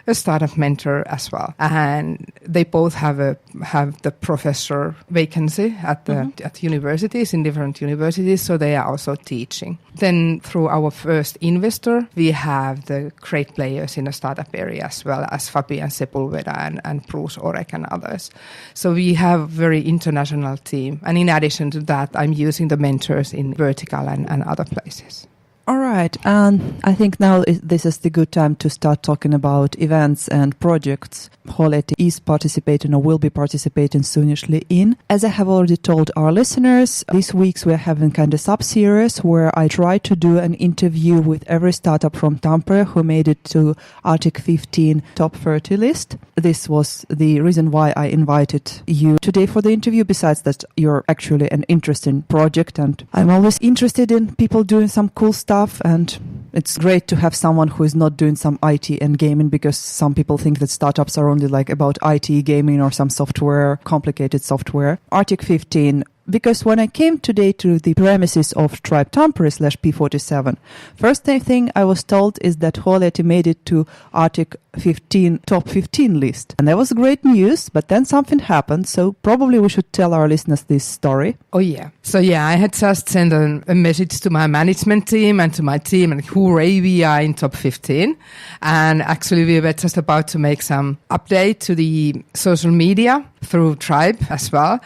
a startup mentor as well, and they both have the professor vacancy at universities, in different universities, so they are also teaching. Then through our first investor, we have the great players in the startup area as well as Fabian Sepulveda and Bruce Orek and others. So we have a very international team, and in addition to that, I'm using the mentors in Vertical and other places. All right, and I think now this is the good time to start talking about events and projects Huoleti is participating or will be participating soonishly in. As I have already told our listeners, this week we're having kind of sub-series where I try to do an interview with every startup from Tampere who made it to Arctic 15 top 30 list. This was the reason why I invited you today for the interview, besides that you're actually an interesting project, and I'm always interested in people doing some cool stuff, and it's great to have someone who is not doing some IT and gaming, because some people think that startups are only like about IT, gaming, or some software, complicated software. Arctic 15, because when I came today to the premises of Tribe Tampere /P47, first thing I was told is that Huoleti made it to Arctic 15 top 15 list. And that was great news, but then something happened, so probably we should tell our listeners this story. Oh yeah. So yeah, I had just sent a message to my management team and to my team, and hooray, we are in top 15. And actually we were just about to make some update to the social media through Tribe as well.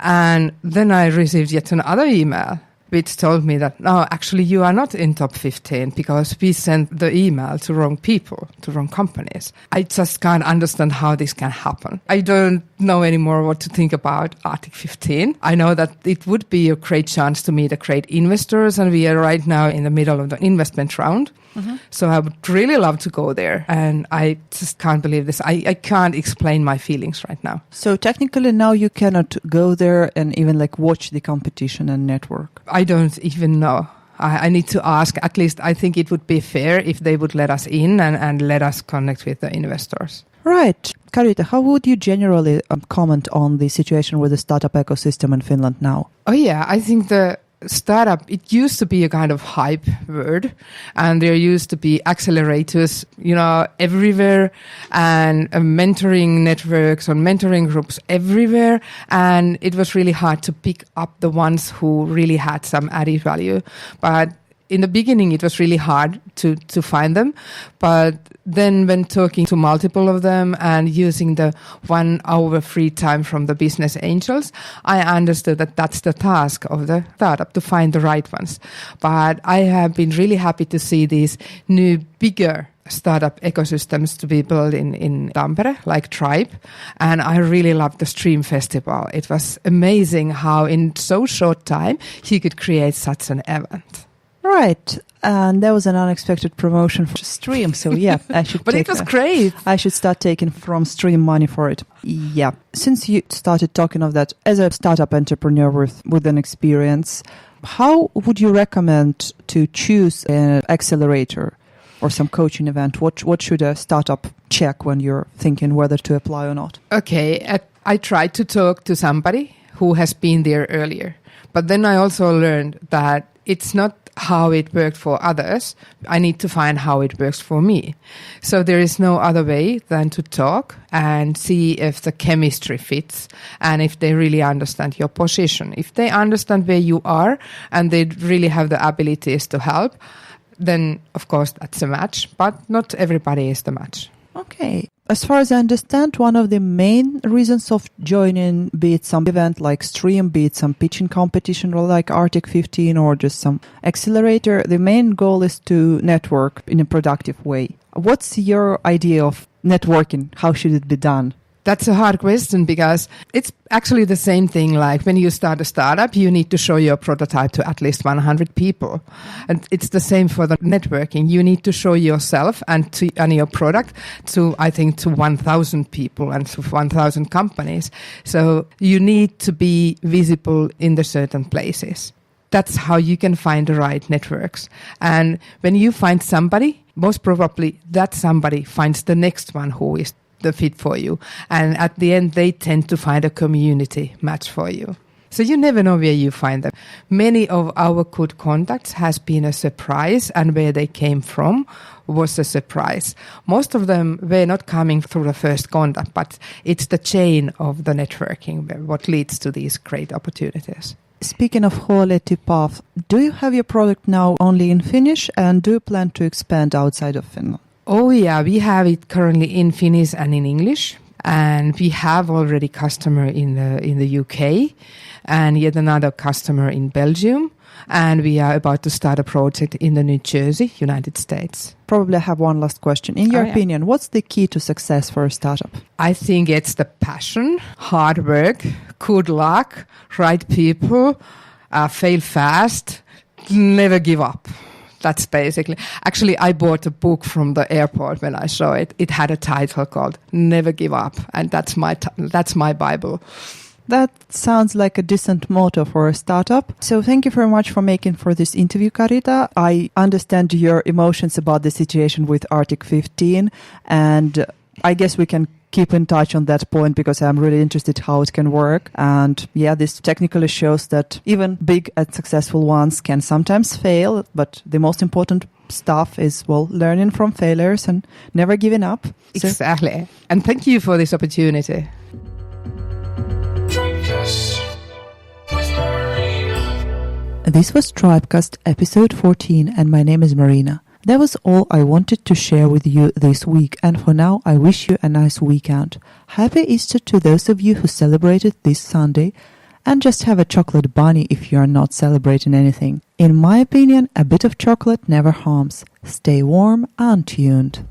And then I received yet another email which told me that, no, actually you are not in top 15 because we sent the email to wrong people, to wrong companies. I just can't understand how this can happen. I don't know anymore what to think about Arctic 15. I know that it would be a great chance to meet a great investors, and we are right now in the middle of the investment round. Mm-hmm. So I would really love to go there, and I just can't believe this. I can't explain my feelings right now. So technically now you cannot go there and even like watch the competition and network. I don't even know. I need to ask. At least I think it would be fair if they would let us in and let us connect with the investors. Right. Karita, how would you generally comment on the situation with the startup ecosystem in Finland now? Oh yeah, I think the startup, it used to be a kind of hype word, and there used to be accelerators, everywhere, and mentoring networks and mentoring groups everywhere, and it was really hard to pick up the ones who really had some added value. But in the beginning, it was really hard to find them. But then when talking to multiple of them and using the 1 hour free time from the business angels, I understood that that's the task of the startup, to find the right ones. But I have been really happy to see these new, bigger startup ecosystems to be built in Tampere, like Tribe. And I really loved the Stream Festival. It was amazing how in so short time he could create such an event. Right, and that was an unexpected promotion for Stream, so yeah, I should but it was great. I should start taking from Stream money for it. Yeah, since you started talking of that, as a startup entrepreneur with an experience, how would you recommend to choose an accelerator or some coaching event? What should a startup check when you're thinking whether to apply or not? Okay, I tried to talk to somebody who has been there earlier, but then I also learned that it's not how it worked for others. I need to find how it works for me. So there is no other way than to talk and see if the chemistry fits and if they really understand your position. If they understand where you are and they really have the abilities to help, then of course that's a match, but not everybody is the match. Okay. As far as I understand, one of the main reasons of joining, be it some event like Stream, be it some pitching competition like Arctic 15 or just some accelerator, the main goal is to network in a productive way. What's your idea of networking? How should it be done? That's a hard question because it's actually the same thing like when you start a startup, you need to show your prototype to at least 100 people. And it's the same for the networking. You need to show yourself and your product to 1,000 people and to 1,000 companies. So you need to be visible in the certain places. That's how you can find the right networks. And when you find somebody, most probably that somebody finds the next one who is the fit for you, and at the end they tend to find a community match for you. So you never know where you find them. Many of our good contacts has been a surprise, and where they came from was a surprise. Most of them were not coming through the first contact, but it's the chain of the networking what leads to these great opportunities. Speaking of Huoleti path, do you have your product now only in Finnish, and do you plan to expand outside of Finland? Oh yeah, we have it currently in Finnish and in English, and we have already customer in the UK, and yet another customer in Belgium, and we are about to start a project in the New Jersey, United States. Probably I have one last question. In your opinion, what's the key to success for a startup? I think it's the passion, hard work, good luck, right people, fail fast, never give up. That's basically. Actually, I bought a book from the airport when I saw it. It had a title called "Never Give Up," and that's my Bible. That sounds like a decent motto for a startup. So thank you very much for making for this interview, Karita. I understand your emotions about the situation with Arctic 15, and I guess we can keep in touch on that point because I'm really interested how it can work. And yeah, this technically shows that even big and successful ones can sometimes fail, but the most important stuff is, well, learning from failures and never giving up. Exactly. And thank you for this opportunity. This was Tribecast episode 14, and my name is Marina. That was all I wanted to share with you this week, and for now I wish you a nice weekend. Happy Easter to those of you who celebrated this Sunday, and just have a chocolate bunny if you are not celebrating anything. In my opinion, a bit of chocolate never harms. Stay warm and tuned.